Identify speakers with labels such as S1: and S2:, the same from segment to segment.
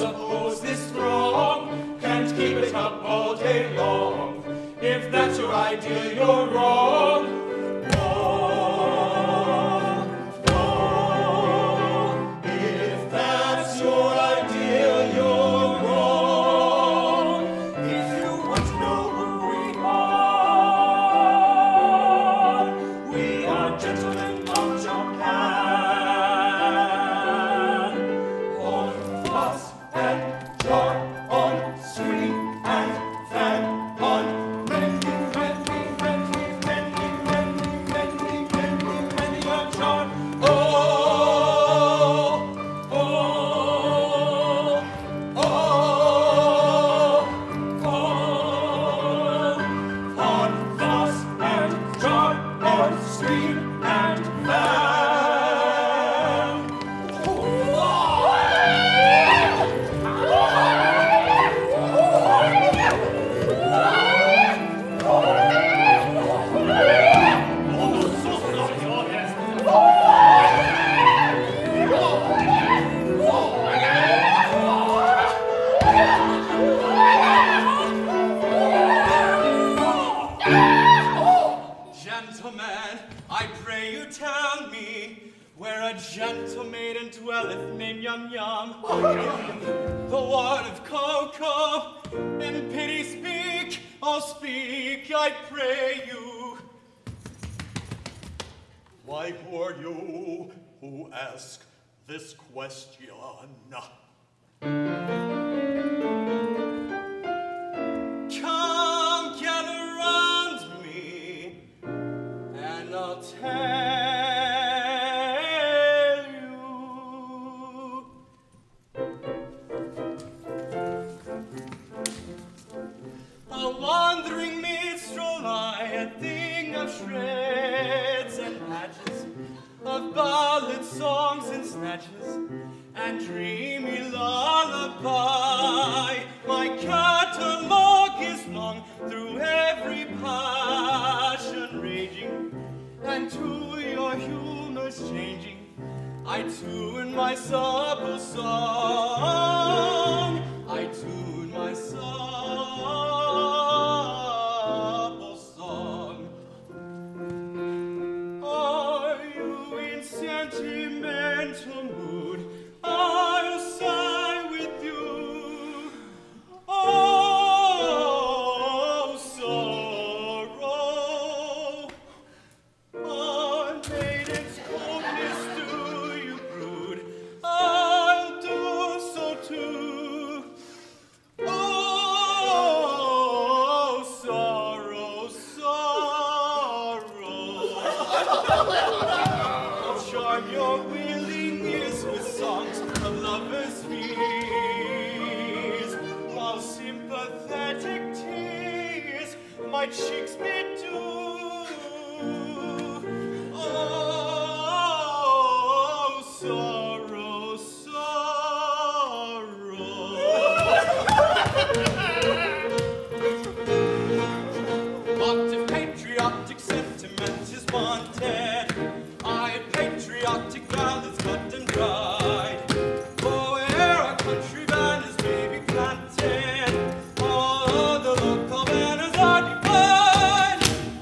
S1: suppose this throng can't keep it up all day long. If that's your idea, you're wrong.
S2: This question.
S3: Come gather round me, and I'll tell you. A wandering minstrel, I, a thing of shreds and patches, of ballad songs and snatches, and dreamy lullaby. My catalogue is long, through every passion raging, and to your humors changing, I tune my supple song. I tune my supple song. Are you in sentimental mood? I'll sigh with you. Oh, sorrow, on maiden's coldness do you brood? I'll do so too. Oh, sorrow, sorrow. I'll charm your willing ears with songs of lovers' fears, while sympathetic tears my cheeks bedew. Oh, sorrow, sorrow. What if patriotic sentiment is wanted? I patriotic ballads cut and dried. For where our country banners may be planted, all the local banners are defied.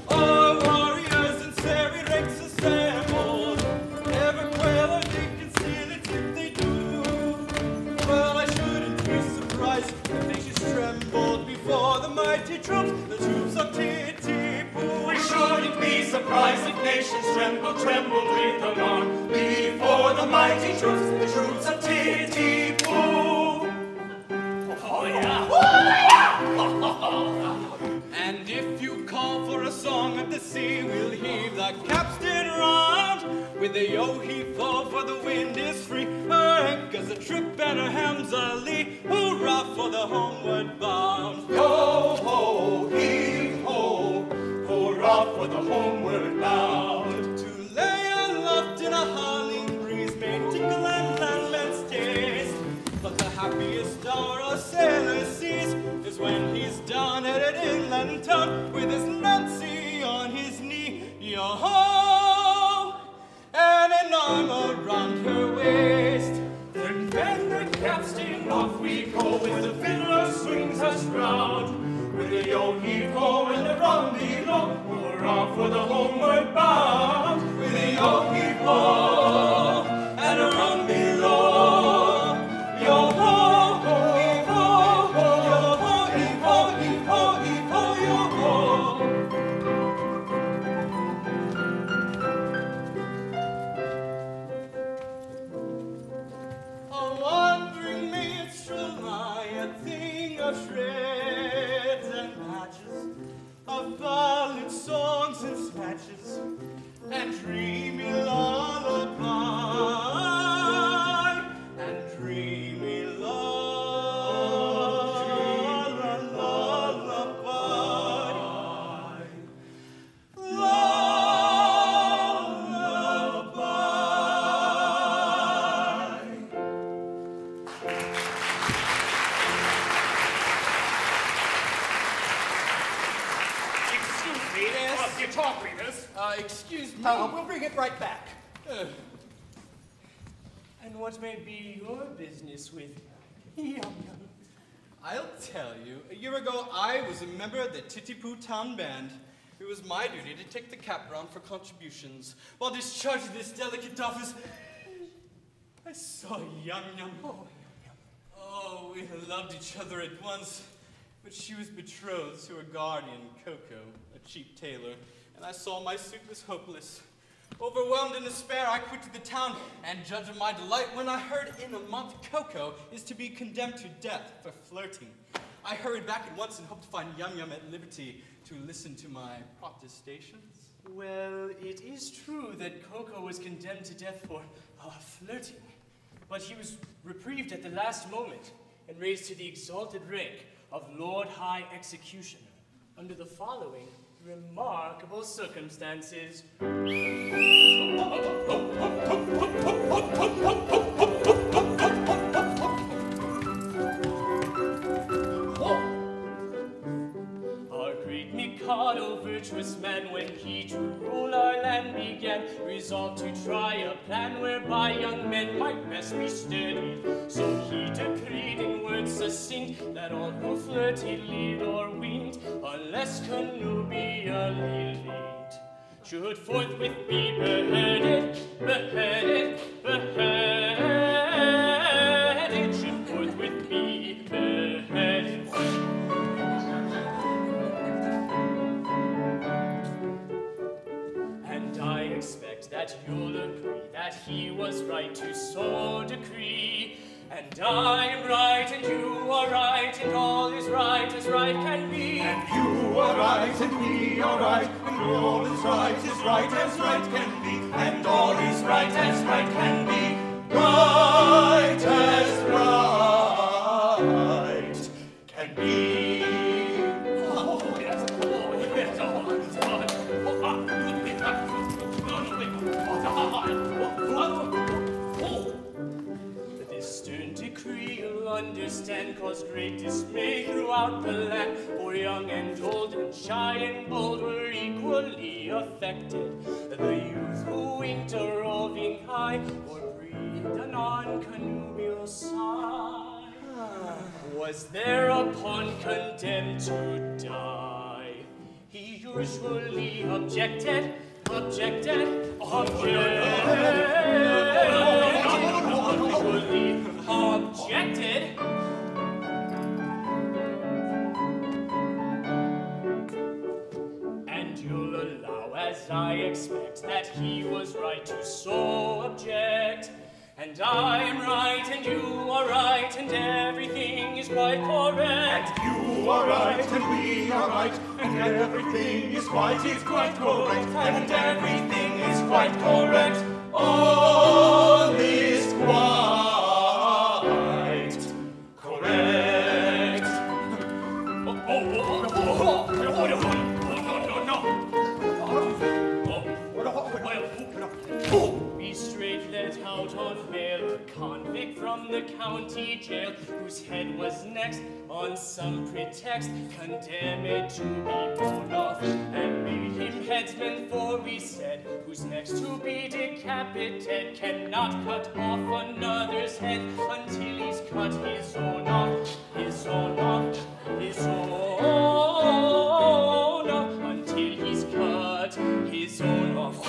S3: All warriors and serried ranks assembled, never quail or they conceal it if they do. Well, I shouldn't be surprised if nations trembled before the mighty troops, the troops of Titipu.
S1: We shouldn't be surprised if nations trembled with alarm before the mighty troops, the troops of Titipu. Oh, yeah.
S3: And if you call for a song of the sea, we'll heave the capstan round with the yo-he-ho, for the wind is free. Her anchors a trip and her helms a lee. Hurrah for the homeward bound.
S1: Yo-ho, heave-ho, hurrah for the homeward bound.
S3: To lay aloft in a howling breeze may tickle and landman's taste, but the happiest hour a sailor sees is when he's down at an inland town with his Nancy on his knee. Yo-ho, and an arm around her waist.
S1: Then bend the capstan off we us round. With a yo-heave-ho and a rum-dee-lo, hurrah for the homeward bound. With a yo-heave-ho and a rum-dee-lo, yo-ho, heave-ho, yo-ho, heave-ho, heave-ho, heave-ho, yo-ho. A wandering minstrel, a thing of shreds and patches, of ballad songs and snatches, and dreamy lullaby, and dreamy
S3: Excuse me. We'll bring it right back.
S1: And what may be your business with Yum-Yum?
S3: I'll tell you. A year ago, I was a member of the Titipu Town Band. It was my duty to take the cap round for contributions. While discharging this delicate office, I saw Yum-Yum. Oh, we loved each other at once. But she was betrothed to her guardian, Coco, a cheap tailor. And I saw my suit was hopeless. Overwhelmed in despair, I quitted the town, and judge of my delight when I heard in a month Coco is to be condemned to death for flirting. I hurried back at once and hoped to find Yum-Yum at liberty to listen to my protestations.
S1: Well, it is true that Coco was condemned to death for flirting, but he was reprieved at the last moment and raised to the exalted rank of Lord High Executioner under the following remarkable circumstances. Our great Mikado, virtuous man, when he to rule our land began, resolved to try a plan whereby young men might best be steadied. So he decreed in words succinct that all who flirted, lead or winged, unless connubially linked, should forthwith be beheaded, beheaded, beheaded, should forthwith be beheaded. And I expect that you'll agree that he was right to so decree. And I am right, and you are right, and all is right as right can be.
S2: And you are right, and we are right, and all is right as right can be. And all is right as right can be. Right as right can be.
S1: Oh, yes, oh, yes, This stern decree, you'll understand, caused great dismay throughout the land. For young and old, and shy and bold were equally affected. The youth who winked a roving eye, or breathed a non-connubial sigh, was thereupon condemned to die. He usually objected, usually objected. And you'll allow, as I expect, that he was right to so object. And I am right, and you are right, and everything is quite correct.
S2: And you are right, and we are right, and everything is quite correct.
S1: And everything is quite correct.
S2: All is quite correct.
S1: Be straight let out of mail, a convict from the county jail, whose head was next, on some pretext, condemned to be blown off, and made him headsman, for we said, who's next to be decapitated, cannot cut off another's head until he's cut his own off, his own off, his own off, until he's cut his own off.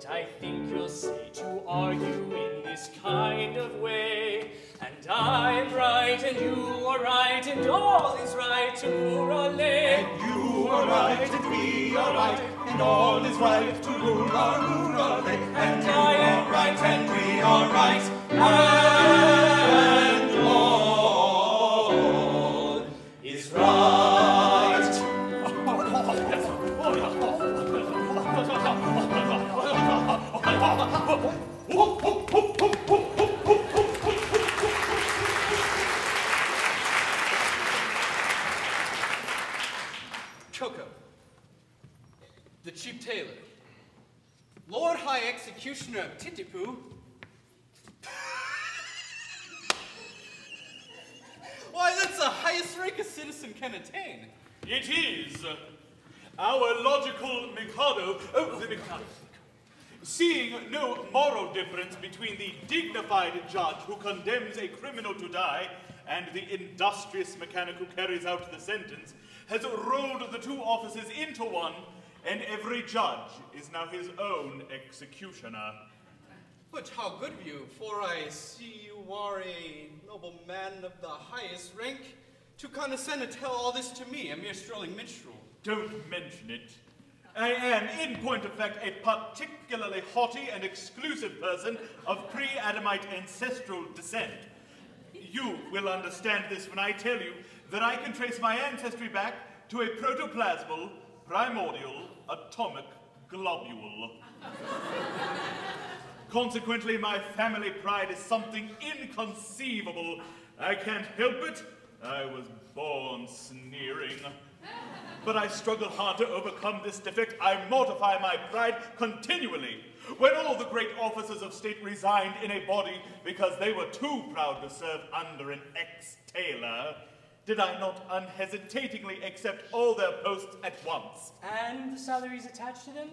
S1: I think you'll say, to argue in this kind of way, and I'm right and you are right and all is right to Murale.
S2: And you are right and we are right and all is right to Murale. And you are right and we are right and all is right.
S3: Choco, the cheap tailor, Lord High Executioner of Titipu. Why, that's the highest rank a citizen can attain.
S4: It is. Our logical Mikado, the Mikado, seeing no moral difference between the dignified judge who condemns a criminal to die and the industrious mechanic who carries out the sentence, has rolled the two offices into one, and every judge is now his own executioner.
S3: But how good of you, for I see you are a noble man of the highest rank, to condescend to tell all this to me, a mere strolling minstrel.
S4: Don't mention it. I am, in point of fact, a particularly haughty and exclusive person of pre-Adamite ancestral descent. You will understand this when I tell you that I can trace my ancestry back to a protoplasmal, primordial, atomic globule. Consequently, my family pride is something inconceivable. I can't help it. I was born sneering. But I struggle hard to overcome this defect. I mortify my pride continually. When all the great officers of state resigned in a body because they were too proud to serve under an ex-tailor, did I not unhesitatingly accept all their posts at once?
S1: And the salaries attached to them?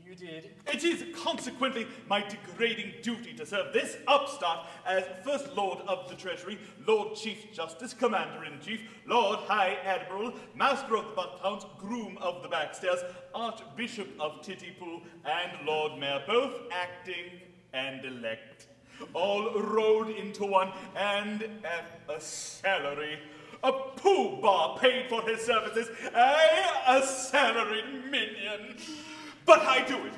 S1: You did.
S4: It is consequently my degrading duty to serve this upstart as First Lord of the Treasury, Lord Chief Justice, Commander-in-Chief, Lord High Admiral, Master of the Buttowns, Groom of the Backstairs, Archbishop of Titipu, and Lord Mayor, both acting and elect, all rolled into one and at a salary. A pooh-bah paid for his services, a salaried minion. But I do it.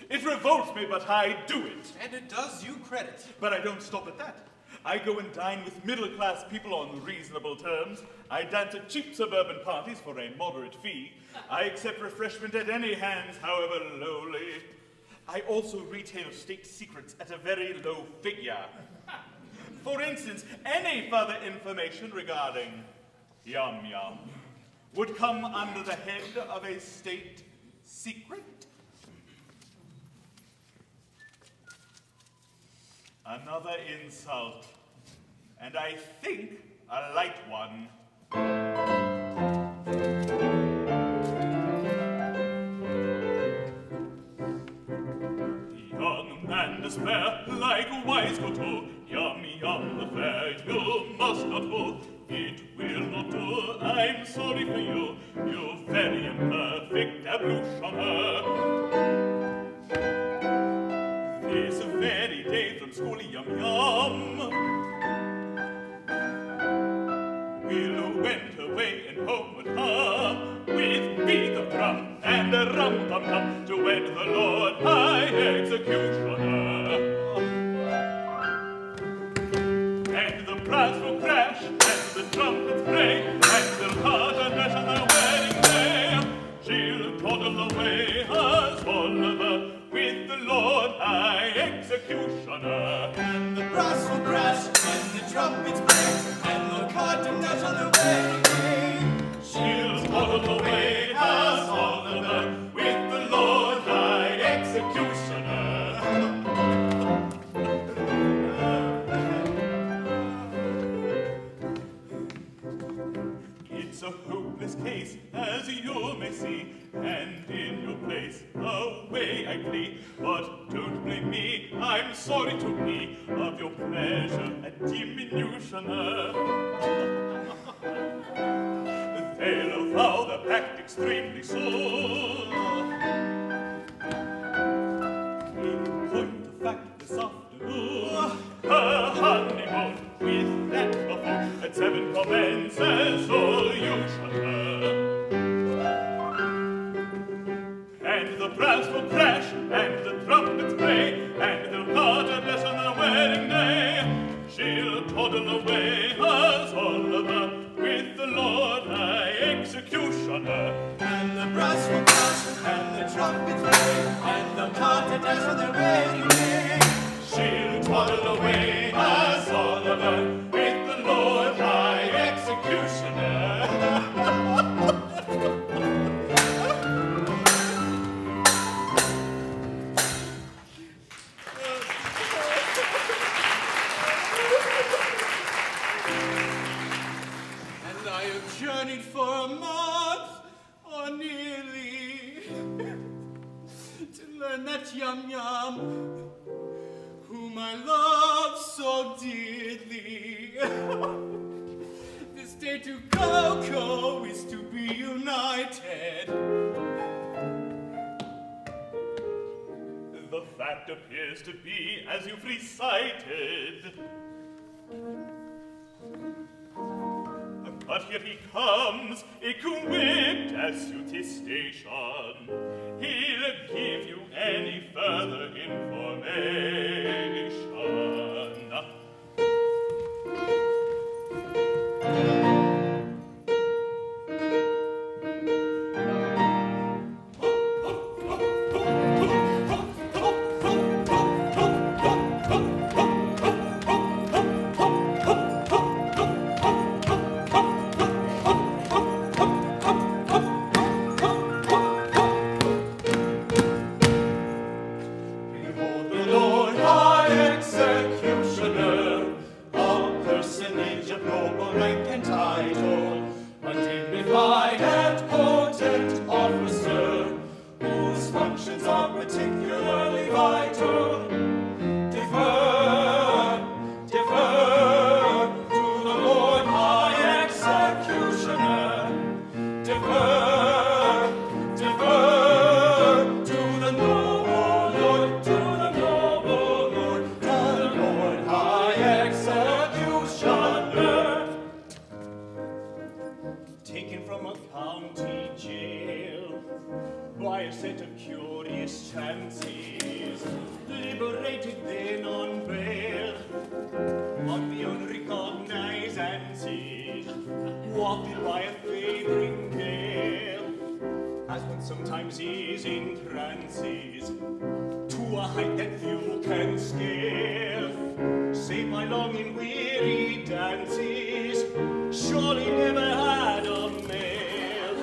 S4: It revolts me, but I do it.
S3: And it does you credit.
S4: But I don't stop at that. I go and dine with middle-class people on reasonable terms. I dance at cheap suburban parties for a moderate fee. I accept refreshment at any hands, however lowly. I also retail state secrets at a very low figure. For instance, any further information regarding Yum Yum would come under the head of a state secret. Another insult, and I think a light one. Young man despair, likewise go to Yum Yum the fair, you must not go, it will not do, I'm sorry for you, you very imperfect ablutioner. This very day from school, Yum Yum will went away and home would come with beat of drum and a rum-tum-tum to wed the Lord High Executioner. And the brass will crash and the trumpets play and they'll cut a dash on their wedding day. She'll toddle away her Sullivan with the Lord High Executioner.
S3: And the brass will crash and the trumpets play and they'll cut a dash on their wedding day.
S4: She'll toddle away her you may see, and in your place away I flee. But don't blame me, I'm sorry to be of your pleasure a diminutioner. They'll avow the pact extremely soon. In point of fact, this afternoon, a honeymoon with that buffoon at 7 commences, so you shall hear. And the brass will crash, and the trumpets play, and they'll not address on the wedding day. She'll toddle away, a Sullivan, with the Lord High Executioner.
S3: And the brass will crash, and the trumpets play, and they'll not address on the wedding day.
S4: She'll toddle away, a Sullivan, with the Lord High Executioner.
S3: Journeyed for a month, or nearly, to learn that Yum-Yum, whom I love so dearly. This day to Coco is to be united.
S4: The fact appears to be as you've recited. But here he comes, equipped as suit his station. He'll give you any further information.
S1: Sometimes he's in trances to a height that few can scale, save by long and weary dances. Surely never had a male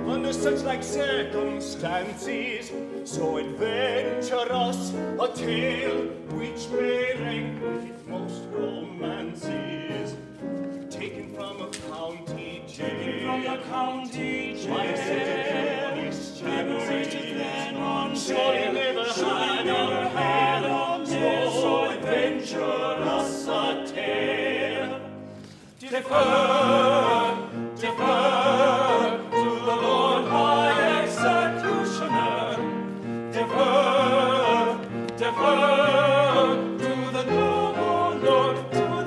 S1: under such like circumstances, so adventurous a tale which may rank with most romances, taken from a county jail. By a set of surely never had a so adventurous a tale. Defer to the Lord High Executioner. Defer to the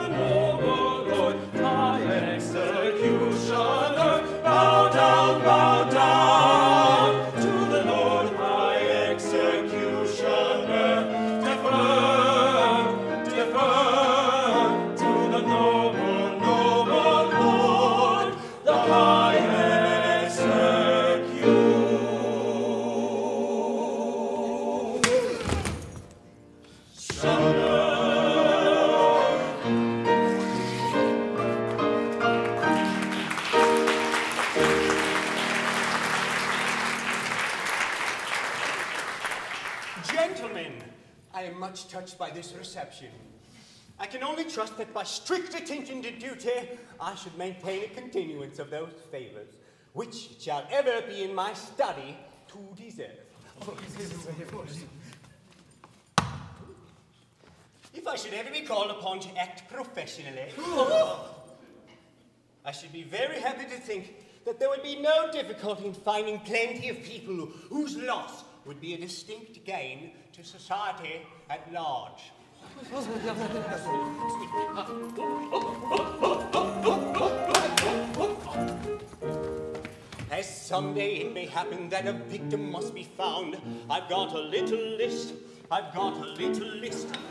S1: noble Lord, High Executioner. Bow down, to the Lord High Executioner. Defer to the noble Lord, the High Executioner.
S5: I am much touched by this reception. I can only trust that by strict attention to duty, I should maintain a continuance of those favors which it shall ever be in my study to deserve. If I should ever be called upon to act professionally, I should be very happy to think that there would be no difficulty in finding plenty of people whose loss would be a distinct gain to society at large. As someday it may happen that a victim must be found, I've got a little list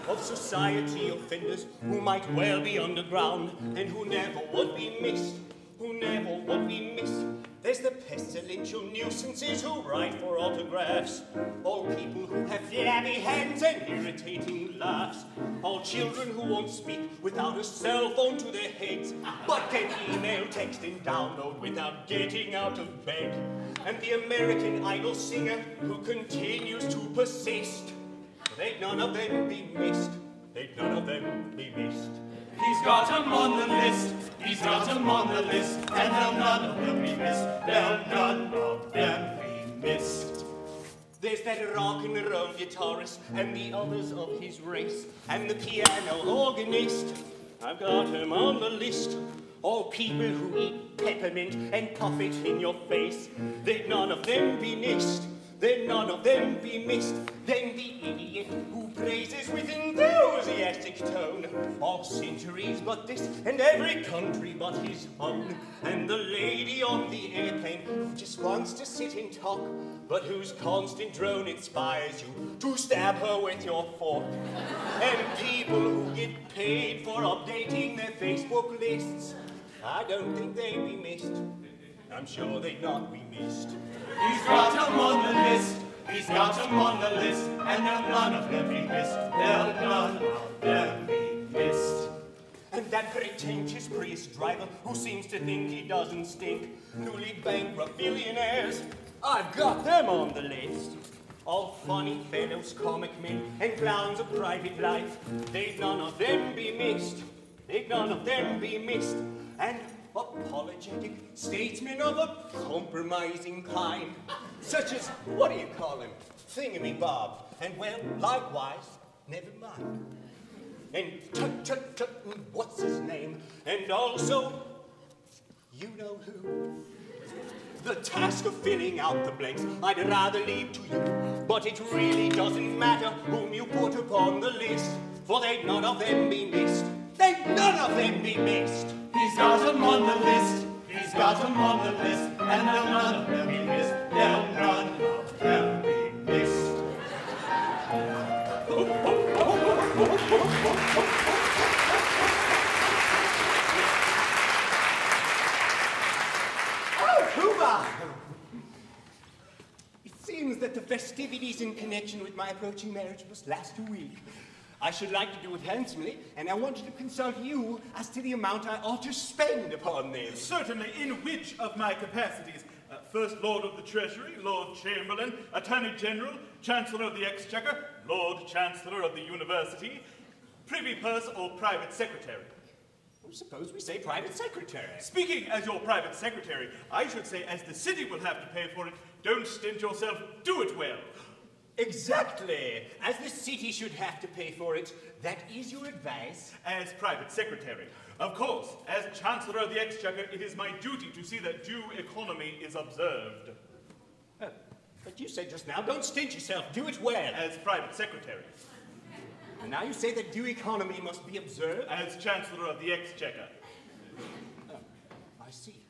S5: of society offenders who might well be underground and who never would be missed, There's the pestilential nuisances who write for autographs, all people who have flabby hands and irritating laughs, all children who won't speak without a cell phone to their heads, but can email, text and download without getting out of bed, and the American Idol singer who continues to persist. They'd none of them be missed. They'd none of them be missed.
S2: He's got 'em on the list. He's got 'em on the list. And they'll none of them be missed. They'll none of them be missed.
S5: There's that rock and roll guitarist and the others of his race and the piano organist. I've got 'em on the list. All people who eat peppermint and puff it in your face. They'd none of them be missed. Then none of them be missed. Then the idiot who praises with enthusiastic tone all centuries but this and every country but his own. And the lady on the airplane who just wants to sit and talk, but whose constant drone inspires you to stab her with your fork. And people who get paid for updating their Facebook lists. I don't think they'd be missed. I'm sure they'd not be missed.
S2: He's got 'em on the list. He's got 'em on the list. And they'll none of them be missed. They'll none of them be missed.
S5: And that pretentious Prius driver who seems to think he doesn't stink. Newly bankrupt billionaires. I've got them on the list. All funny fellows, comic men, and clowns of private life. They'd none of them be missed. They'd none of them be missed. And apologetic statesmen of a compromising kind, such as, what do you call him, Thingamy-Bob, and well, likewise, never mind. And tut, what's his name, and also, you know who. The task of filling out the blanks I'd rather leave to you, but it really doesn't matter whom you put upon the list, for they'd none of them be missed. They'd none of them be missed.
S2: He's got 'em on the list. He's got 'em on the list. And they'll none of them be missed. They'll none of them be missed.
S5: Oh, hoorah! It seems that the festivities in connection with my approaching marriage must last a week. I should like to do it handsomely, and I wanted to consult you as to the amount I ought to spend upon them.
S4: Certainly, in which of my capacities? First Lord of the Treasury, Lord Chamberlain, Attorney General, Chancellor of the Exchequer, Lord Chancellor of the University, Privy Purse or Private Secretary?
S5: Well, suppose we say Private Secretary.
S4: Speaking as your Private Secretary, I should say as the city will have to pay for it, don't stint yourself, do it well.
S5: Exactly. As the city should have to pay for it, that is your advice?
S4: As Private Secretary. Of course, as Chancellor of the Exchequer, it is my duty to see that due economy is observed.
S5: Oh, but you said just now, don't stint yourself, do it well.
S4: As Private Secretary.
S5: And now you say that due economy must be observed?
S4: As Chancellor of the Exchequer.
S5: Oh, I see.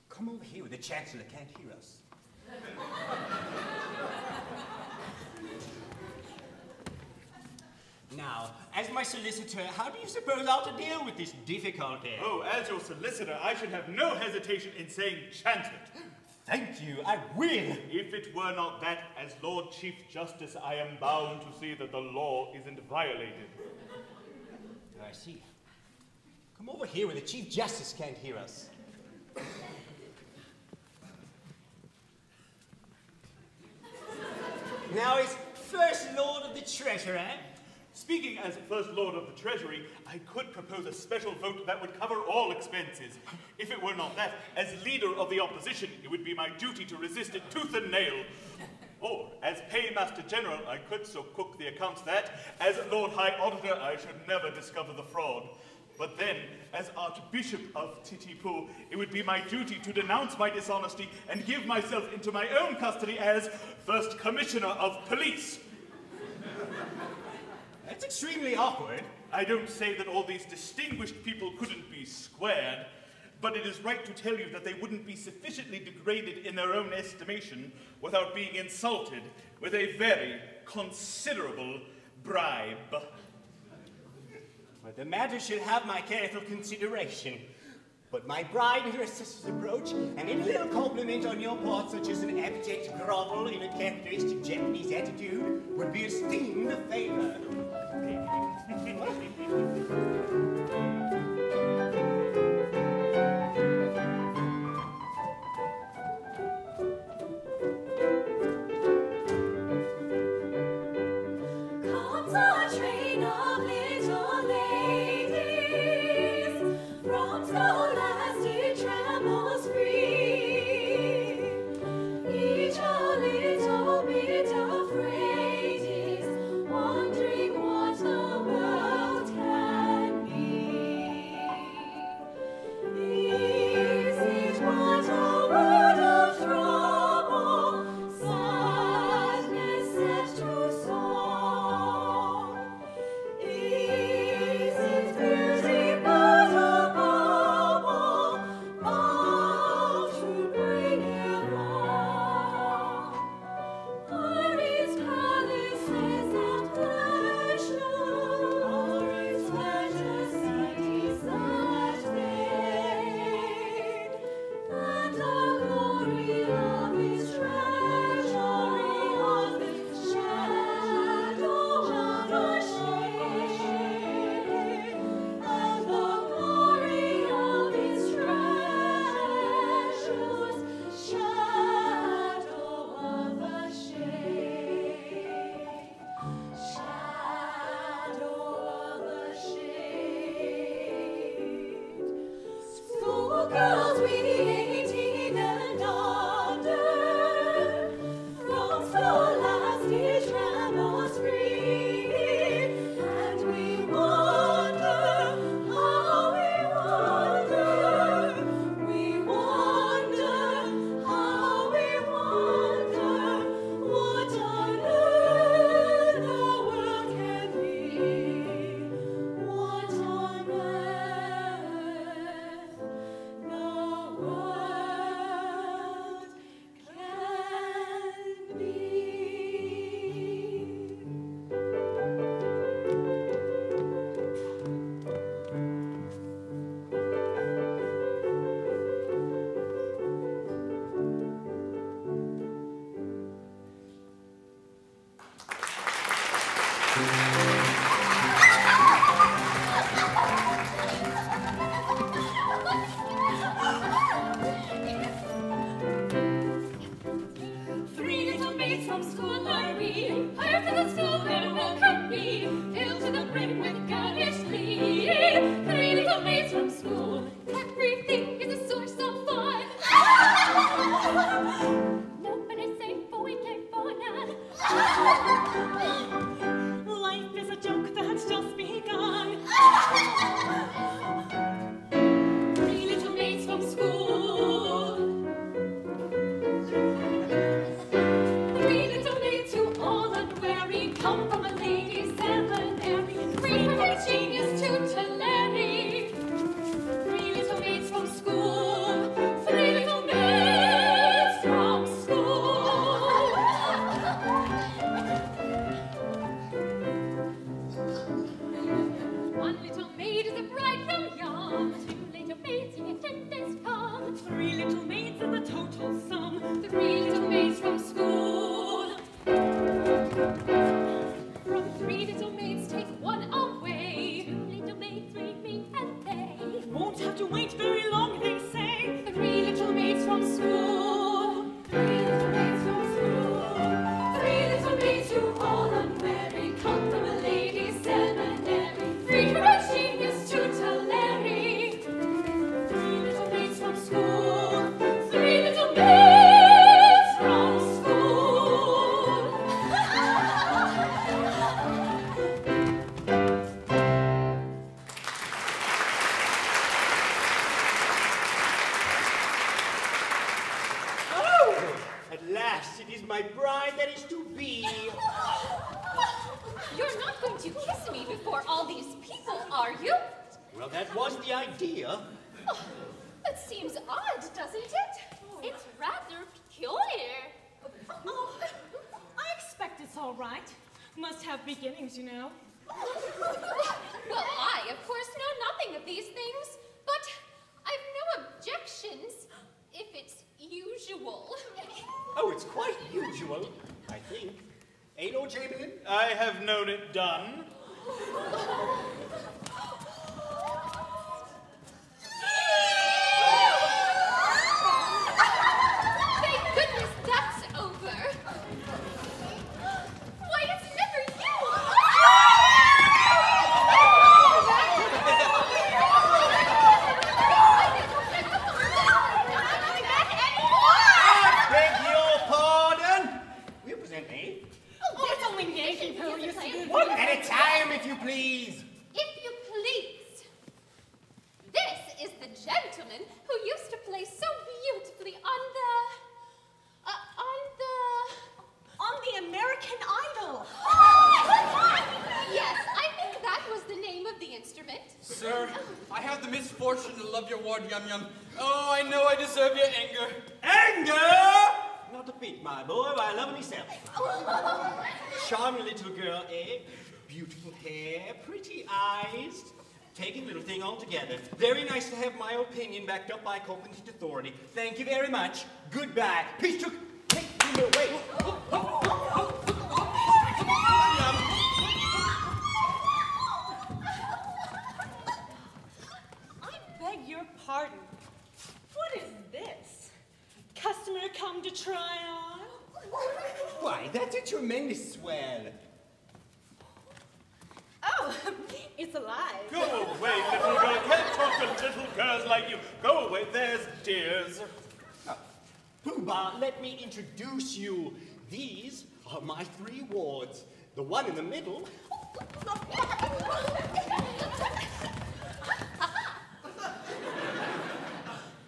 S5: Come over here, the Chancellor can't hear us. Now, as my solicitor, how do you suppose I ought to deal with this difficulty?
S4: Oh, as your solicitor, I should have no hesitation in saying chant it.
S5: Thank you, I will.
S4: If it were not that, as Lord Chief Justice, I am bound to see that the law isn't violated.
S5: I see. Come over here where the Chief Justice can't hear us. Now, as First Lord of the Treasury,
S4: Speaking as First Lord of the Treasury, I could propose a special vote that would cover all expenses. If it were not that, as leader of the opposition, it would be my duty to resist it tooth and nail. Or, as Paymaster General, I could so cook the accounts that, as Lord High Auditor, I should never discover the fraud. But then, as Archbishop of Titipu, it would be my duty to denounce my dishonesty and give myself into my own custody as First Commissioner of Police.
S5: That's extremely awkward.
S4: I don't say that all these distinguished people couldn't be squared, but it is right to tell you that they wouldn't be sufficiently degraded in their own estimation without being insulted with a very considerable bribe.
S5: Well, the matter shall have my careful consideration. But my bribe in your sister's approach, and any little compliment on your part, such as an abject grovel in a characteristic Japanese attitude, would be esteemed a favor.
S6: Comes a train of little ladies from scholastic travels free. Each a little bit afraid is wondering what the world can be. Is it but a word of trouble, sadness set to song? Is it beauty but a bubble, bound to bring it wrong? Are its palaces and pleasure, are its fantasies that fade, and the glory of its treasury of its shadow of a shade, and the glory of its treasures, shadow of a shade, shadow of a shade. Schoolgirls we 18 and under, from scholastic travels free, and we wonder, how we wonder, how we wonder, what on earth the world can be, what on earth the world can be. Three little maids from school are we, hired to the school where welcome be, filled to the brim with girlish glee. Three little maids from school, everything is a source of fun. Nobody say for we play for none. Life is a joke that's just begun. Three little maids from school. Three little maids who all unwary come from a lady's seminary. Three from a genius to Tulare. Three little maids from school. Three little maids from school.
S5: At last, it is my bride that is to be.
S6: You're not going to kiss me before all these people, are you?
S5: Well, that was the idea.
S6: Oh, that seems odd, doesn't it? It's rather peculiar.
S7: Oh, I expect it's all right. Must have beginnings, you know.
S6: Well, I, of course, know nothing of these things, but I've no objections if it's usual.
S5: Oh, it's quite usual, I think. Ain't Lord Chamberlain?
S4: I have known it done.
S6: Thank goodness that's over. Why, it's never you!
S5: I beg your pardon. You present me?
S7: Oh, it's only Yankee who used to do
S5: One at a time, if you please.
S6: If you please. This is the gentleman who used to play so beautifully on
S7: the American Idol.
S6: Yes, I think that was the name of the instrument.
S3: Sir, I have the misfortune to love your ward, Yum Yum. Oh, I know I deserve your anger.
S5: Anger? Not a bit, my boy. I love myself. Charming little girl, eh? Beautiful hair, pretty eyes. Taking little thing altogether. Very nice to have my opinion backed up by competent authority. Thank you very much. Goodbye. Peace took. Take him away.
S7: I beg your pardon. What is this? Customer come to try on?
S5: Why, that's a tremendous swell.
S7: Oh, it's alive.
S4: Go away, little girl. Can't talk to little girls like you. Go away. There's dears.
S5: Pooh-Bah, let me introduce you. These are my 3 wards. The one in the middle.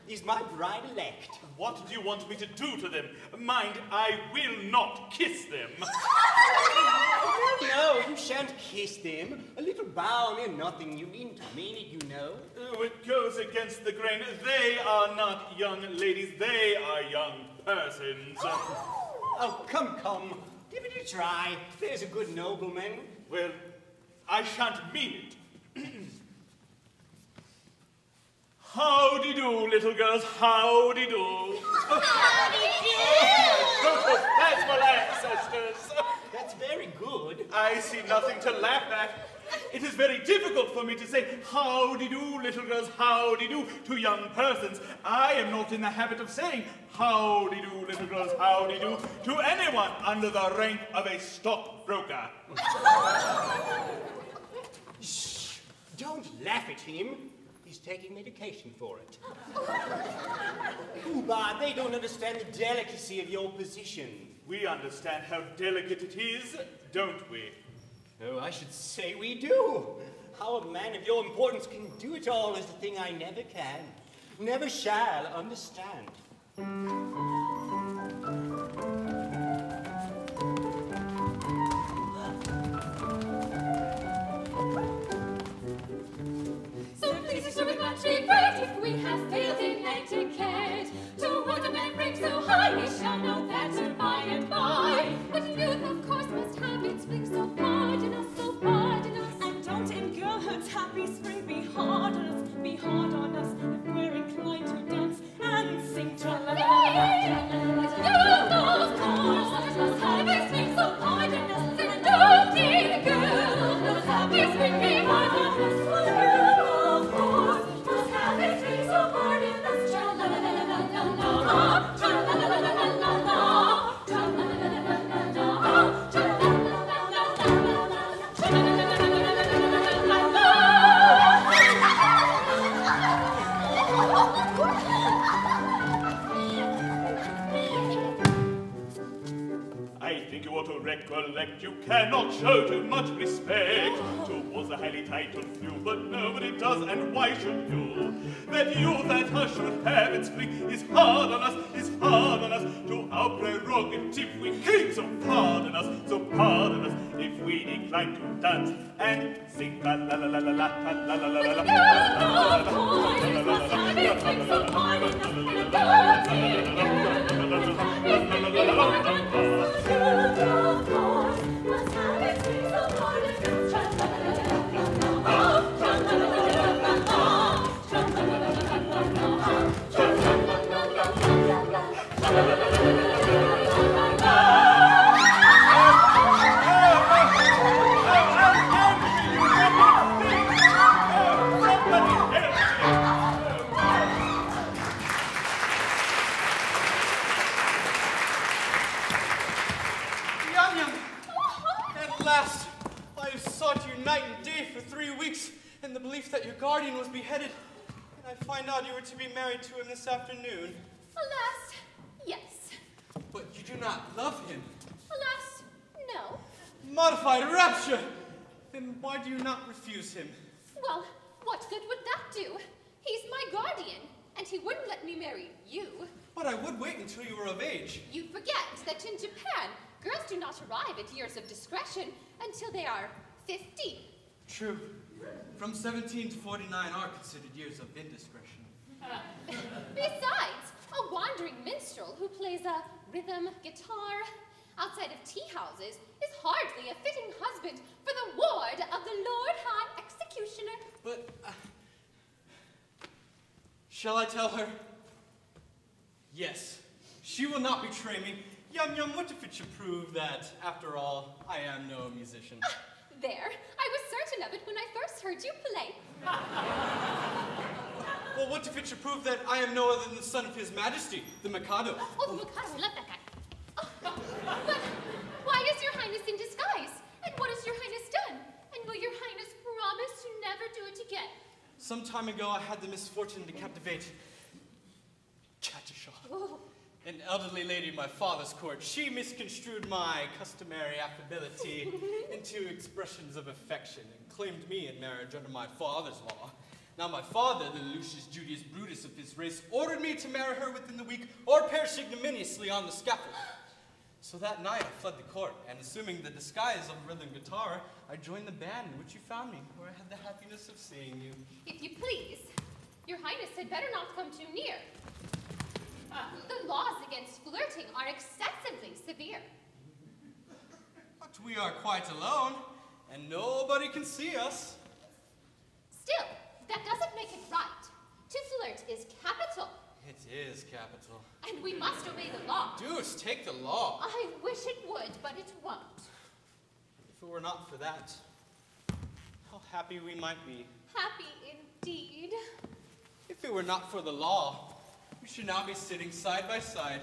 S5: Is my bride-elect.
S4: What do you want me to do to them? Mind, I will not kiss them.
S5: No, you shan't kiss them. A little bow mere nothing. You needn't mean it, you know.
S4: Oh, it goes against the grain. They are not young ladies. They are young persons.
S5: Oh, come. Give it a try. There's a good nobleman.
S4: Well, I shan't mean it. Howdy-do, little girls, howdy-do. Oh, that's my ancestors.
S5: That's very good.
S4: I see nothing to laugh at. It is very difficult for me to say howdy-do, little girls, howdy-do to young persons. I am not in the habit of saying howdy-do, little girls, howdy-do to anyone under the rank of a stockbroker.
S5: Shh! Don't laugh at him. He's taking medication for it. Pooh-Bah, they don't understand the delicacy of your position.
S4: We understand how delicate it is, don't we?
S5: Oh, I should say we do. How a man of your importance can do it all is the thing I never can, never shall understand.
S6: So please show it much regret if we have failed in etiquette. To what a man ranks so high, we shall know better by and by. But youth, of course, must have its fling, so pardon us, so pardon us.
S7: And don't in girlhood's happy spring be hard on us, be hard on us, if we're inclined to dance and sing tra-la-la-la-la.
S6: Of course, must have its fling, so pardon us. And don't in girl, must have its fling, be hard on us. Of course, must have its fling, so pardon us. Tra-la-la-la-la-la-la, tra-la-la-la-la-la-la, tra-la-la-la-la-la-la,
S4: I think you ought to recollect you cannot show too much respect towards the highly titled few, but nobody does, and why should you? That you that should have its fling is hard on us, to our inclined to dance and sing la la la la la la la la la la
S3: was beheaded, and I find out you were to be married to him this afternoon.
S6: Alas, yes.
S3: But you do not love him.
S6: Alas, no.
S3: Modified rapture! Then why do you not refuse him?
S6: Well, what good would that do? He's my guardian, and he wouldn't let me marry you.
S3: But I would wait until you were of age.
S6: You forget that in Japan, girls do not arrive at years of discretion until they are 50.
S3: True. From 17 to 49 are considered years of indiscretion.
S6: Besides, a wandering minstrel who plays a rhythm guitar outside of tea houses is hardly a fitting husband for the ward of the Lord High Executioner.
S3: But, shall I tell her? Yes, she will not betray me. Yum Yum, what if it should prove that, after all, I am no musician?
S6: There, I was certain of it when I first heard you play.
S3: Well, what if it should prove that I am no other than the son of His Majesty, the Mikado?
S6: Oh, the Mikado, I love that guy. Oh, but why is your Highness in disguise? And what has your Highness done? And will your Highness promise to never do it again?
S3: Some time ago, I had the misfortune to captivate Chacha-Shaw.
S6: Oh.
S3: An elderly lady in my father's court. She misconstrued my customary affability into expressions of affection and claimed me in marriage under my father's law. Now my father, the Lucius Julius Brutus of his race, ordered me to marry her within the week or perish ignominiously on the scaffold. So that night I fled the court, and assuming the disguise of rhythm guitar, I joined the band in which you found me, where I had the happiness of seeing you.
S6: If you please, your Highness had better not come too near. The laws against flirting are excessively severe.
S3: But we are quite alone, and nobody can see us.
S6: Still, that doesn't make it right. To flirt is capital.
S3: It is capital.
S6: And we must obey the law.
S3: Deuce, take the law.
S6: I wish it would, but it won't.
S3: If it were not for that, how happy we might be.
S6: Happy indeed.
S3: If it were not for the law, we should now be sitting side by side.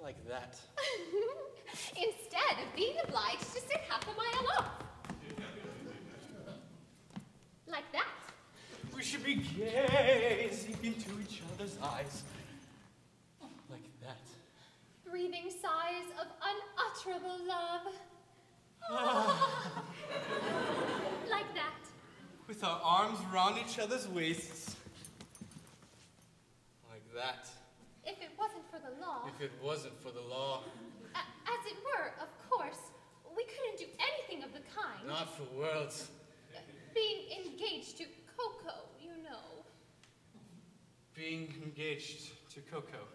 S3: Like that.
S6: Instead of being obliged to sit half a mile off. Like that.
S3: We should be gazing into each other's eyes. Like that.
S6: Breathing sighs of unutterable love. Like that.
S3: With our arms around each other's waists. Like that.
S6: If it wasn't for the law.
S3: If it wasn't for the law.
S6: As it were, of course. We couldn't do anything of the kind.
S3: Not for worlds.
S6: Being engaged to Coco, you know.
S3: Being engaged to Coco.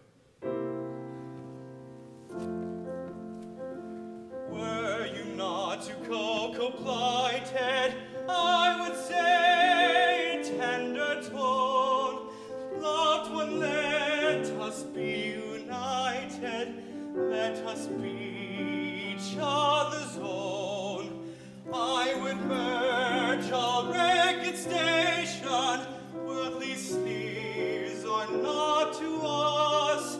S3: Were you not to Coco plighted, I would say in tender tone, loved one, let us be united, let us be each other's own. I would merge all rank and station, worldly sleeves are not to us,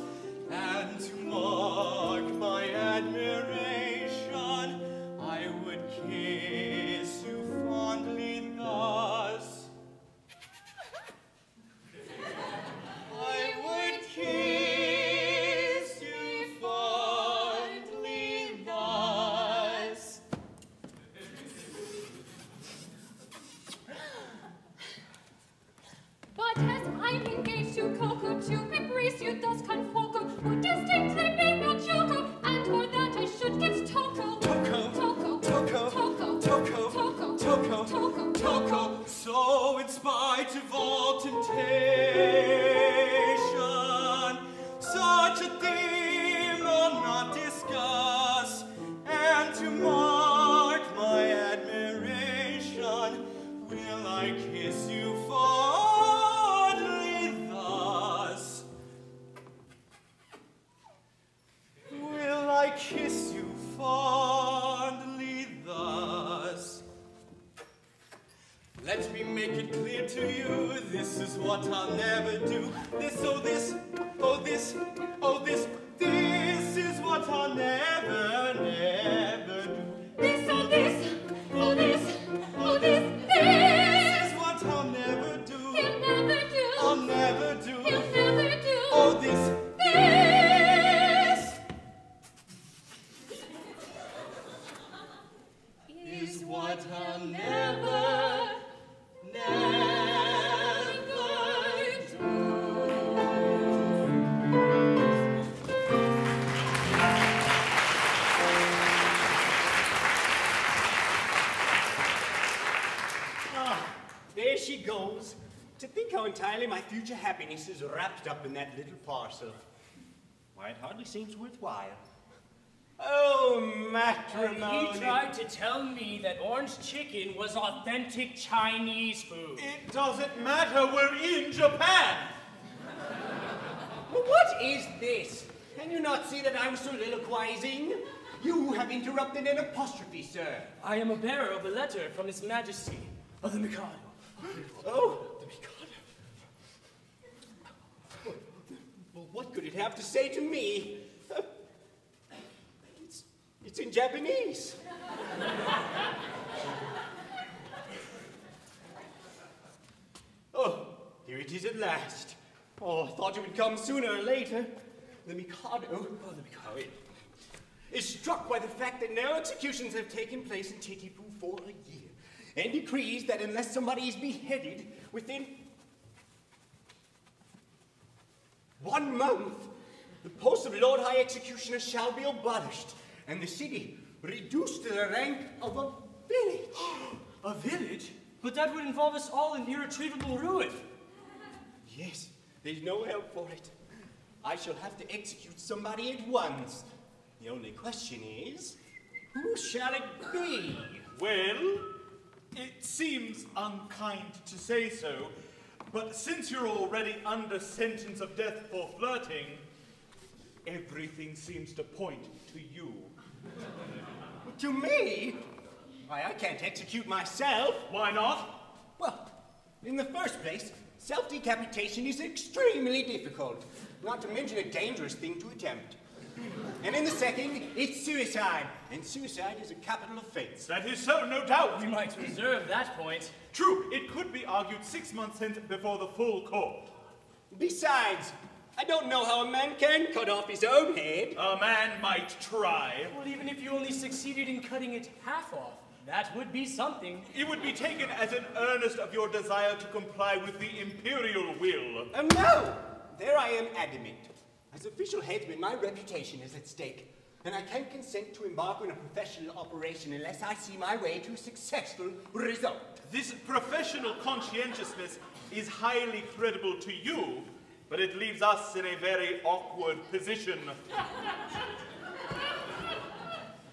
S3: and to mark my admiration, I would kiss you fondly thus. I would kiss you fondly thus.
S6: But as I'm engaged to Coco, to embrace you thus confoco, would distinctly be no joco, and for that
S5: entirely my future happiness is wrapped up in that little parcel. Why, it hardly seems worthwhile. Oh, matrimony.
S1: He tried to tell me that orange chicken was authentic Chinese food.
S4: It doesn't matter, we're in Japan!
S5: What is this? Can you not see that I'm soliloquizing? You have interrupted an apostrophe, sir.
S1: I am a bearer of a letter from His Majesty of the Mikado.
S5: Oh, the Mikado. Well, what could it have to say to me? It's in Japanese. Oh, here it is at last. Oh, I thought it would come sooner or later. The Mikado, is struck by the fact that no executions have taken place in Titipu for a year, and decrees that unless somebody is beheaded within 1 month, the post of Lord High Executioner shall be abolished, and the city reduced to the rank of a village.
S1: A village? But that would involve us all in irretrievable ruin.
S5: Yes, there's no help for it. I shall have to execute somebody at once. The only question is, who shall it be?
S4: Well, it seems unkind to say so, but since you're already under sentence of death for flirting, everything seems to point to you.
S5: To me? Why, I can't execute myself.
S4: Why not?
S5: Well, in the first place, self-decapitation is extremely difficult, not to mention a dangerous thing to attempt. And in the second, it's suicide, and suicide is a capital offense.
S4: That is so, no doubt.
S1: We might reserve that point.
S4: True, it could be argued 6 months hence before the full court.
S5: Besides, I don't know how a man can cut off his own head.
S4: A man might try.
S1: Well, even if you only succeeded in cutting it half off, that would be something.
S4: It would be taken as an earnest of your desire to comply with the imperial will.
S5: No! There I am adamant. As official headsman, my reputation is at stake, and I can't consent to embark on a professional operation unless I see my way to a successful result.
S4: This professional conscientiousness is highly credible to you, but it leaves us in a very awkward position.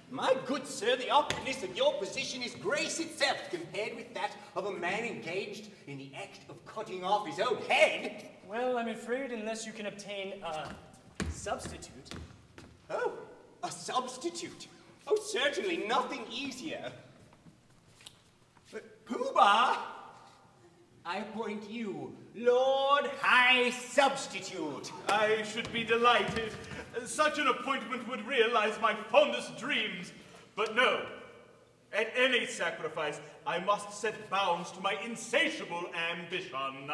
S5: My good sir, the awkwardness of your position is grace itself compared with that of a man engaged in the act of cutting off his own head.
S1: Well, I'm afraid unless you can obtain a substitute.
S5: Oh, a substitute? Oh, certainly nothing easier. But Pooh-Bah, I appoint you Lord High Substitute.
S4: I should be delighted. Such an appointment would realize my fondest dreams. But no, at any sacrifice, I must set bounds to my insatiable ambition.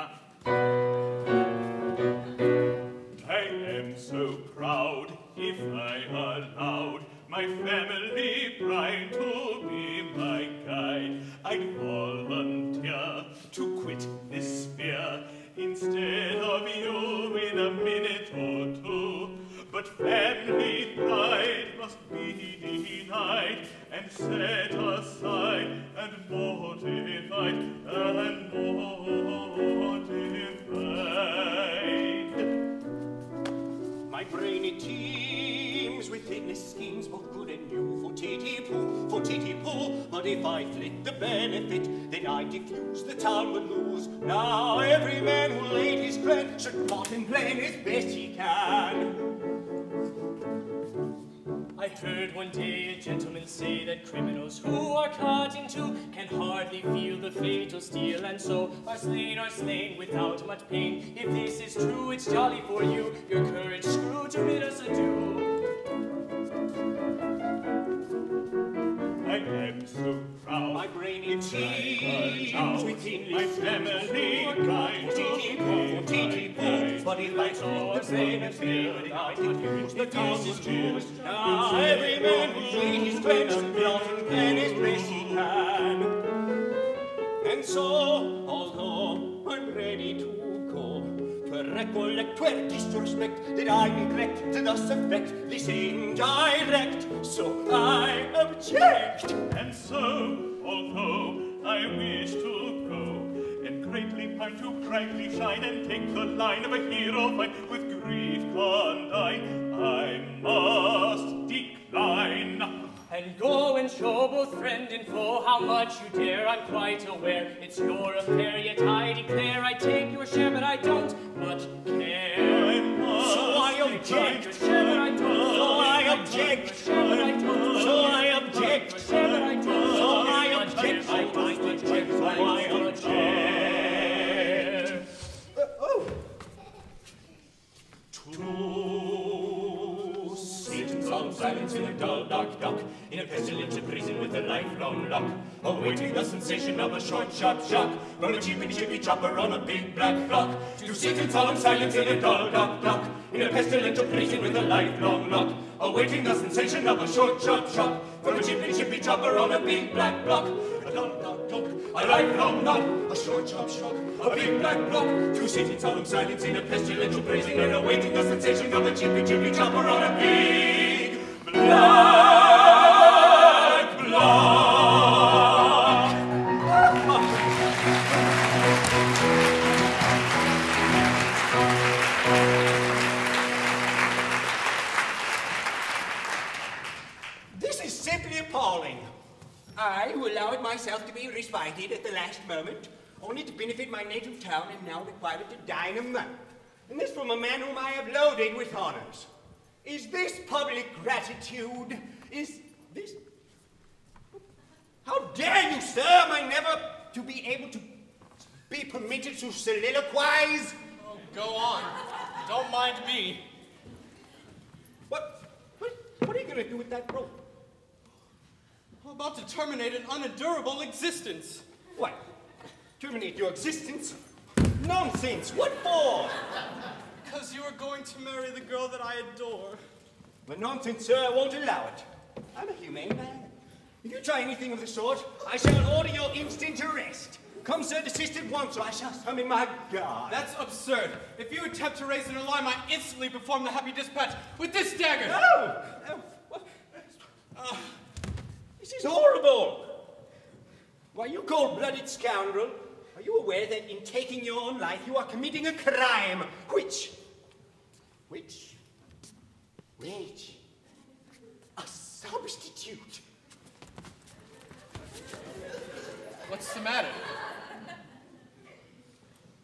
S4: I am so proud, if I allowed my family pride to be my guide, I'd volunteer to quit this sphere instead of you in a minute or two. But family pride must be denied and set aside and mortified and mortified.
S5: My brain it teems with endless schemes, both good and new, for Titipu. But if I flit the benefit, then I diffuse, the town would lose. Now every man who laid his plan should plot and plan as best he can.
S1: I heard one day a gentleman say that criminals who are cut in two can hardly feel the fatal steel, and so are slain without much pain. If this is true, it's jolly for you, your courage screw to bid us adieu.
S4: I am so proud,
S5: My brain it teems with endless
S4: my family pride
S5: for Titipu. But if I saw the benefit, I diffuse, the town would lose. Now every man will lay his plan and plot and plan as best he can. And so, although I'm ready to go, to recollect where disrespect did I neglect to thus affect this indirect, so I object.
S4: And so, although I wish to go and greatly pine to brightly shine and take the line of a hero fight with grief condign. I must decline.
S1: And go and show both friend and foe how much you dare. I'm quite aware it's your affair, yet I declare I take your share, but I don't much care.
S2: So I object.
S1: Your share, but I don't.
S2: So I object.
S1: So I object.
S2: So I object.
S1: So I object.
S2: To sit in solemn silence in a dull, dark dock, in a pestilential prison with a lifelong lock, awaiting the sensation of a short, sharp shock from a cheapy, chippy chopper on a big black clock. To sit in solemn silence in a dull, dark dock, in a pestilential prison with a lifelong lock, awaiting the sensation of a short, sharp shock from a cheapy, chippy chopper on a big black clock. A dull, dark dock, a lifelong lock, a short, sharp shock, a big black clock. To sit in solemn silence in a pestilential prison and awaiting the sensation of a chippy, chippy chopper on a big black block.
S5: This is simply appalling. I, who allowed myself to be respited at the last moment, only to benefit my native town, am now required to dine a month. And this from a man whom I have loaded with honors. Is this public gratitude? Is this... How dare you, sir, am I never to be able to be permitted to soliloquize?
S3: Oh, go on. Don't mind me.
S5: What are you going to do with that rope?
S3: I'm about to terminate an unendurable existence.
S5: What? Terminate your existence? Nonsense! What for?
S3: Because you are going to marry the girl that I adore.
S5: But nonsense, sir, I won't allow it. I'm a humane man. If you try anything of the sort, I shall order your instant arrest. Come, sir, desist at once, or I shall summon my guard.
S3: That's absurd. If you attempt to raise an alarm, I instantly perform the happy dispatch with this dagger.
S5: No! What? This is horrible! Why, you cold-blooded scoundrel, are you aware that in taking your own life, you are committing a crime, which, a substitute.
S3: What's the matter?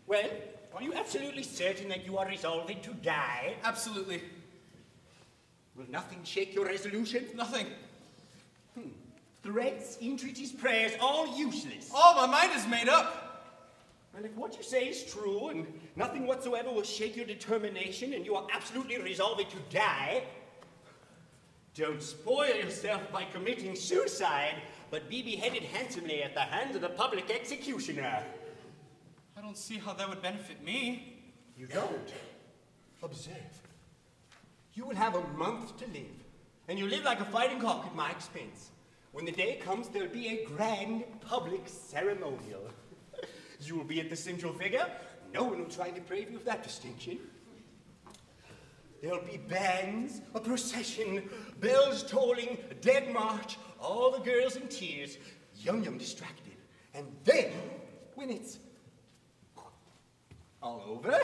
S5: Well, are you absolutely certain that you are resolving to die?
S3: Absolutely.
S5: Will nothing shake your resolution?
S3: Nothing.
S5: Threats, entreaties, prayers, all useless.
S3: Oh, my mind is made up.
S5: Well, if what you say is true, and nothing whatsoever will shake your determination, and you are absolutely resolving to die, don't spoil yourself by committing suicide, but be beheaded handsomely at the hands of the public executioner.
S3: I don't see how that would benefit me.
S5: You don't? Observe. You will have a month to live, and you live like a fighting cock at my expense. When the day comes, there'll be a grand public ceremonial. You will be at the central figure. No one will try to deprive you of that distinction. There'll be bands, a procession, bells tolling, a dead march, all the girls in tears, Yum-Yum distracted. And then, when it's all over,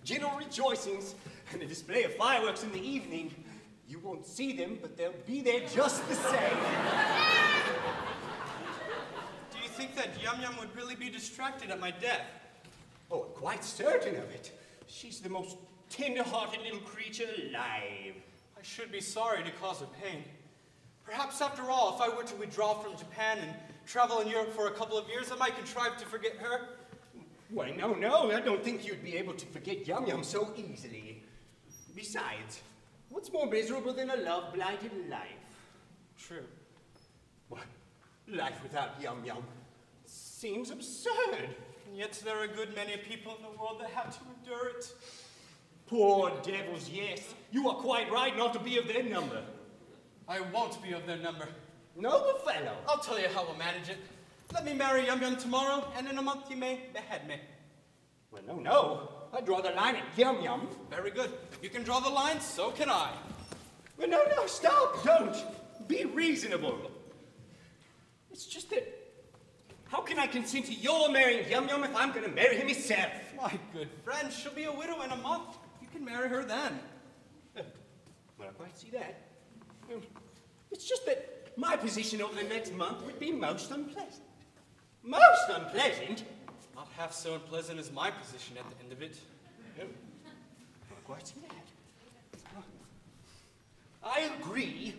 S5: general rejoicings and a display of fireworks in the evening, you won't see them, but they'll be there just the same.
S3: Do you think that Yum-Yum would really be distracted at my death?
S5: Oh, I'm quite certain of it. She's the most tender-hearted little creature alive.
S3: I should be sorry to cause her pain. Perhaps, after all, if I were to withdraw from Japan and travel in Europe for a couple of years, I might contrive to forget her.
S5: Why, no, I don't think you'd be able to forget Yum-Yum so easily. Besides, what's more miserable than a love-blighted life?
S3: True.
S5: What? Life without Yum-Yum seems absurd.
S3: And yet there are a good many people in the world that have to endure it.
S5: Poor devils, yes. You are quite right not to be of their number.
S3: I won't be of their number.
S5: Noble fellow.
S3: I'll tell you how we'll manage it. Let me marry Yum-Yum tomorrow, and in a month you may behead me.
S5: Well, no. I draw the line at Yum-Yum.
S3: Very good. If you can draw the line, so can I.
S5: Well, no, stop. Don't. Be reasonable. It's just that How can I consent to your marrying Yum Yum if I'm going to marry him myself?
S3: My good friend, she'll be a widow in a month. You can marry her then.
S5: Well, I quite see that. It's just that my position over the next month would be most unpleasant. Most unpleasant?
S3: Not half so unpleasant as my position at the end of it.
S5: Well, I quite see that. I agree.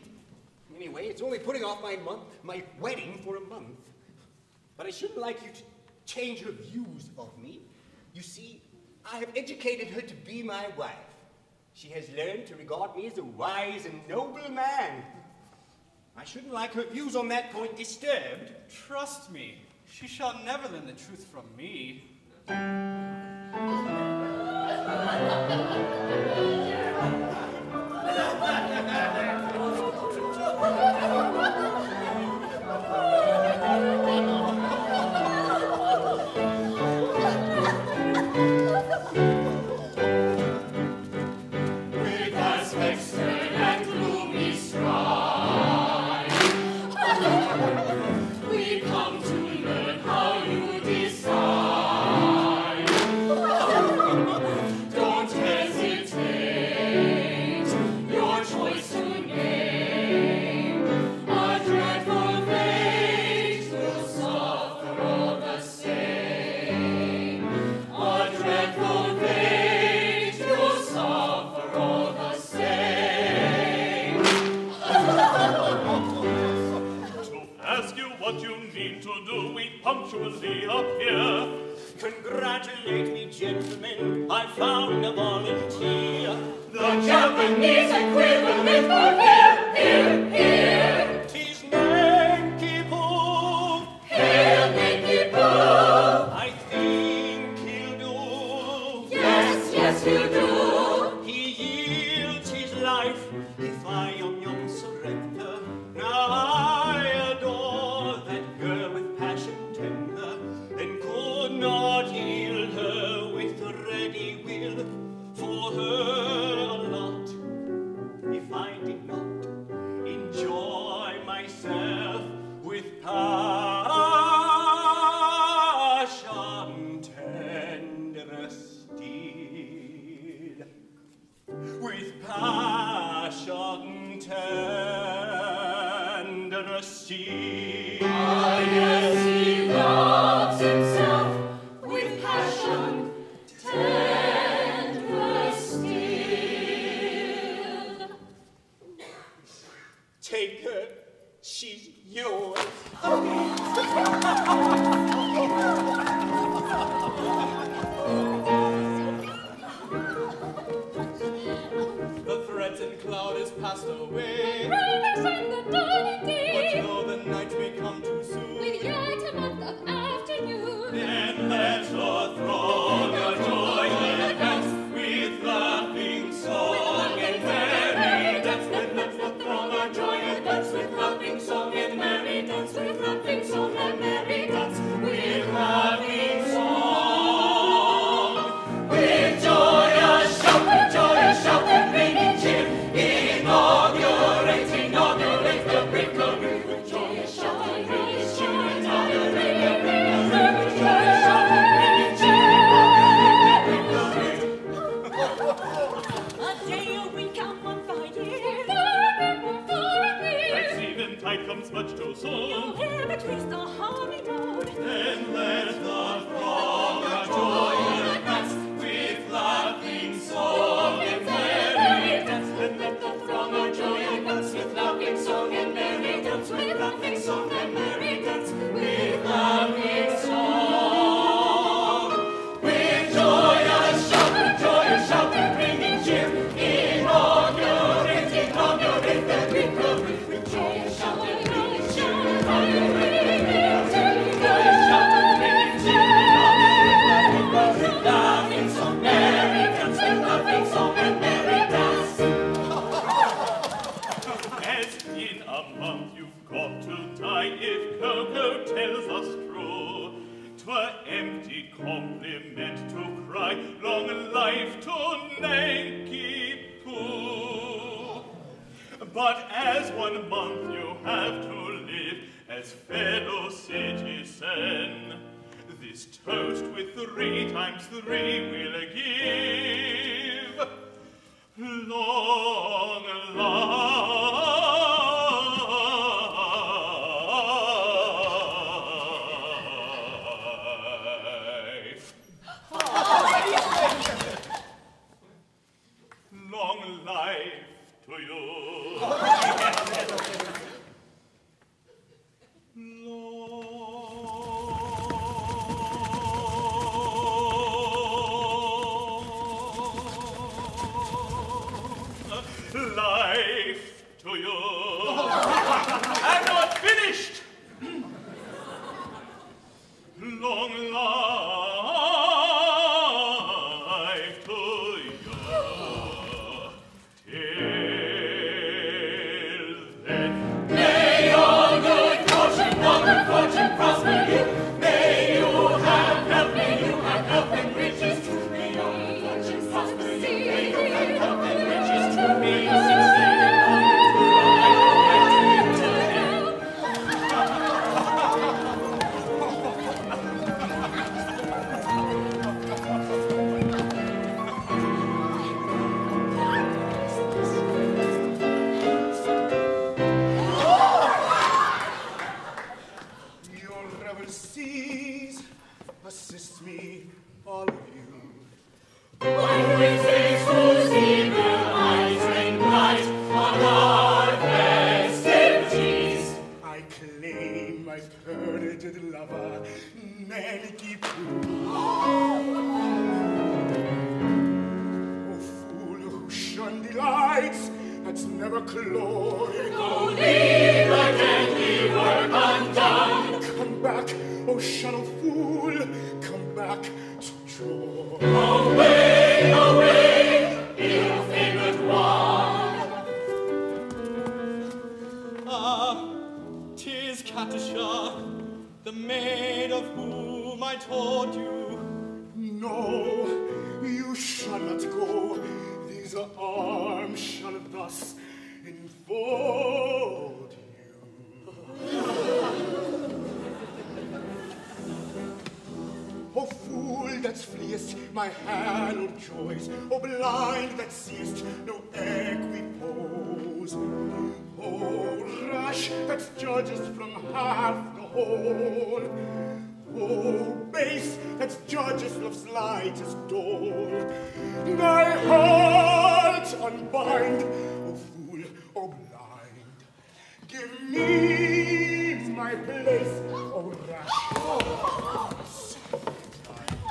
S5: Anyway, it's only putting off my wedding for a month. But I shouldn't like you to change her views of me. You see, I have educated her to be my wife. She has learned to regard me as a wise and noble man. I shouldn't like her views on that point disturbed.
S3: Trust me, she shall never learn the truth from me.
S2: Punctually appear.
S5: Congratulate me, gentlemen, I found a volunteer.
S2: The Japanese equivalent for here.
S5: 'Tis Nankipo.
S2: Hail Nankipo.
S5: I think he'll do.
S2: Yes, he'll do.
S5: He yields his life if I Yum surrender. Now I adore that girl with passion tender, and could not yield her with ready will. For her a lot, if I did not enjoy myself with passion tender still. With passion tender still.
S2: Ah, yes, he loves himself with passion tender still.
S5: Take her, she's yours.
S3: The threatened cloud is passed away.
S6: Riders in the dawning day.
S3: But though the night may come too soon,
S6: With yet a month of afternoon.
S2: Then let the throng of joy dance with laughing song and merry dance. Then let the throng of joy dance with laughing song and merry dance. With laughing song and merry dance. With laughing song. With joyous shout and ringing cheer. Inaugurate the breakaway. With joyous shout and ringing cheer. Inaugurate the breakaway. With joyous shout and ringing cheer. Inaugurate the breakaway.
S7: A day, a week, a month, a year.
S2: Life's eventide comes much too soon.
S7: You'll have at least a harmony road.
S2: Then let the throng of joy dance with laughing song and merry dance. Then let the throng of joy dance with laughing song and merry dance. With laughing song and merry dance. With laughing song. With joyous shout and ringing cheer. Inaugurate the breakaway. With joyous shout and ringing cheer. Inaugurate the joyous shout and ringing cheer. With laughing song, merry dance. With laughing song and merry dance. As in a month you've got to die, if Coco tells us true. 'Twere empty compliment to cry, long life to Nanky Poo. But as 1 month you have to live as fellow citizens,
S4: 10. This toast with 3 times 3 we'll give. Long life. Long life to you. Life to you. I'm not finished. Long life to you. Till then,
S2: May your good fortune, long fortune prosper you. May you have health, may you have health and riches. May your good fortune prosper you. May you have health and riches. May you succeed in all you do.
S3: Your rebel seas, assist me, all of you.
S2: One with face whose evil eyes rain bright on our festivities.
S3: I claim my perjured lover, Nelly Pooh. Oh, fool who shunned delights that's never cloyed.
S2: Go leave the deadly work undone.
S3: Come back, oh shallow fool, come back to joy.
S2: Away, away, ill-favored one.
S5: Ah, 'tis Katusha, the maid of whom I told you.
S3: No, you shall not go. These arms shall thus enfold you. Oh, fool that fleest my hallowed joys, oh, blind that seest no equipoise, oh, rash that judgest from half the whole, oh, base that judgest of slightest dole, thy heart unbind, oh, fool, oh, blind, give me my place, oh, rash,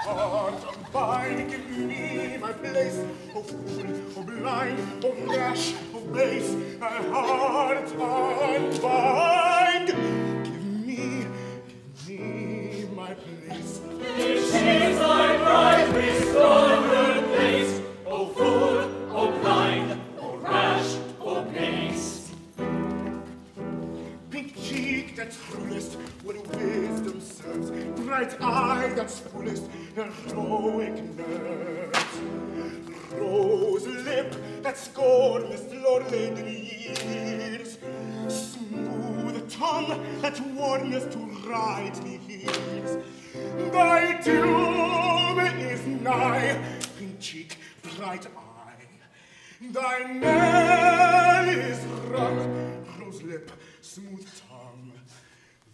S3: heart unbind, give me my place, oh fool, oh blind, oh rash, oh base, my heart unbind, give me my place.
S2: If she's thy bride, restore her place, oh fool, oh blind, oh rash, oh base.
S3: Pink cheek that's cruelest, what wisdom serves, bright eye that's fullest, heroic nerves, rose lip that's scornless, lord-laden years, smooth tongue that warnest to rightly hears. Thy doom is nigh, pink cheek, bright eye, thy knell is rung, rose lip, smooth tongue.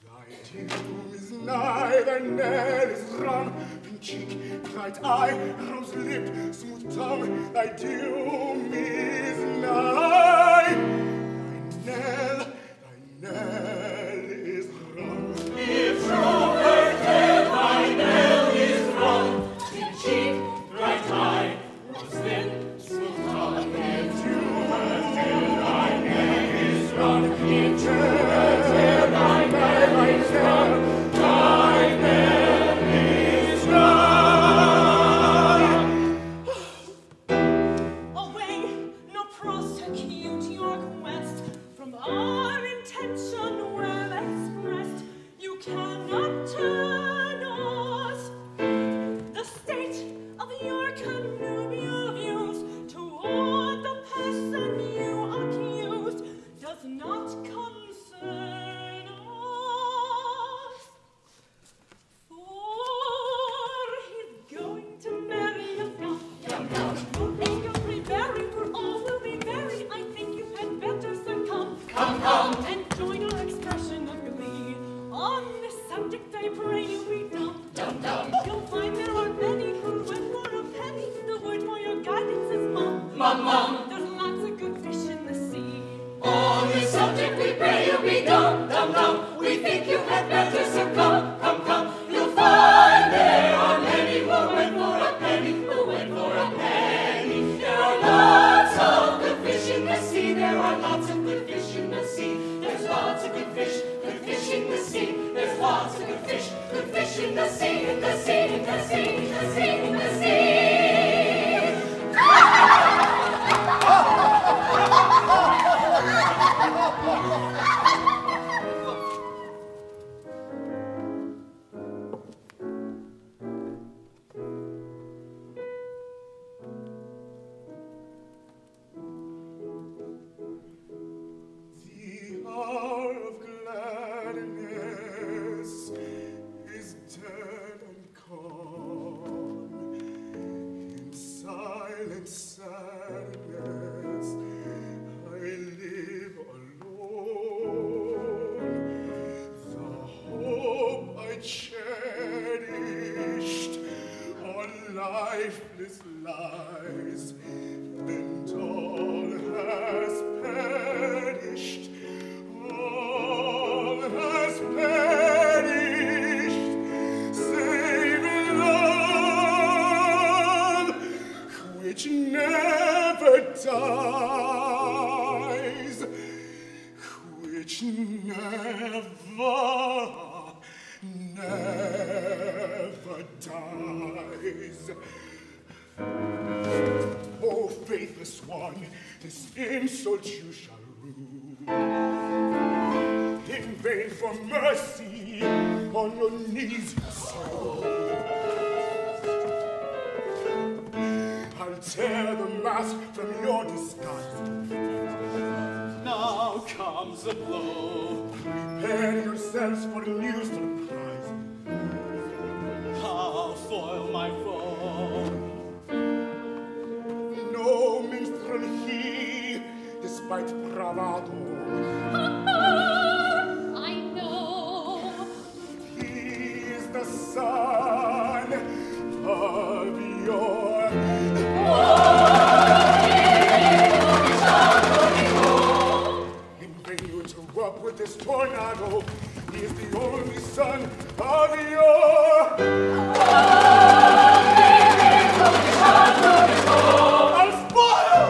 S3: Thy doom is nigh, thy knell is rung, pink cheek, bright eye, rose lip, smooth tongue. Thy doom is nigh, thy knell is rung.
S2: If through her tale thy knell is rung, pink cheek, bright eye, rose lip, smooth tongue. If through her tale thy knell is rung, if through her tale thy knell is rung, thy knell is rung.
S7: Away,
S2: come, come.
S7: And join our expression of glee. On this subject I pray you read dumb.
S2: Dum, dum.
S7: You'll find there are many who went for a penny. The word for your guidance is mum.
S2: Mum, mum.
S7: There's lots of good fish in the sea.
S2: On this subject we pray you be dumb, dum, dum. We think you had better, so come, come, come. You'll find there are many who went for a penny, who went for a penny. There are lots of good fish in the sea. There are lots of good fish in the sea. There's lots of good fish in the sea. There's lots of good fish in the sea, in the sea, in the sea, in the sea, in the sea.
S3: The hour of gladness is dead and calm. In silent sadness I live alone. The hope I cherished on lifeless lies, and all has perished. All has perished, save love, which never dies, which never dies. O faithless one, this insult you shall rue. In vain for mercy, on your knees you sue. I'll tear the mask from your disguise.
S1: Now comes the blow.
S3: Prepare yourselves for news to the prize.
S1: I'll foil my foe.
S3: No minstrel he, despite bravado.
S6: I know.
S3: He is the son of your... In vain you interrupt with this tornado. He is the only son of your... I'll spoil!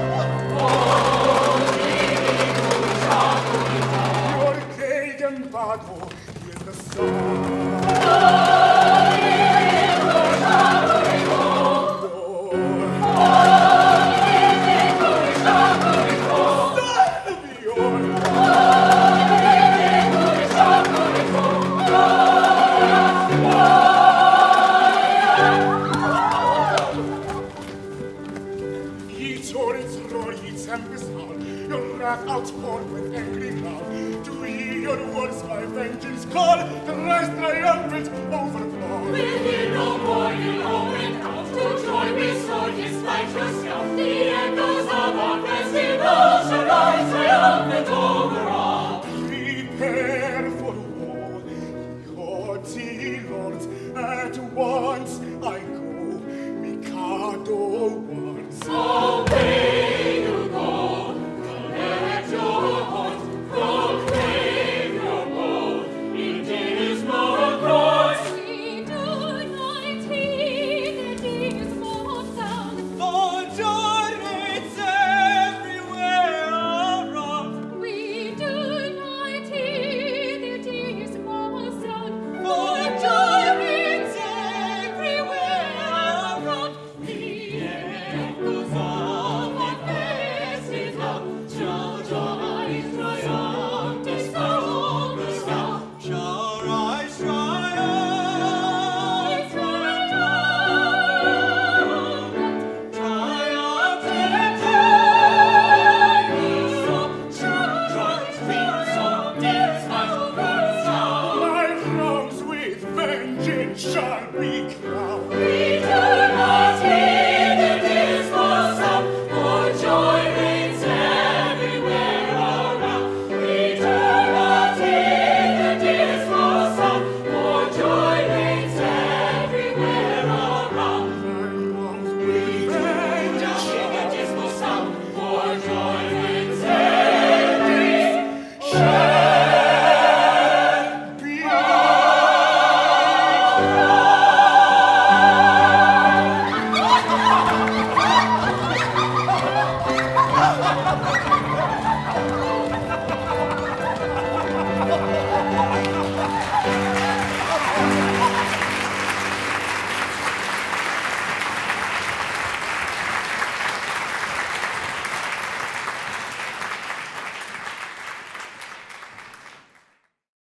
S3: Your gay gambado, he is the son. Outpoured with angry love, to hear your words my vengeance call, the rise triumphant overflow.
S2: We'll hear no more you open out, to joy restore his fight yourself. The echoes of our festival shall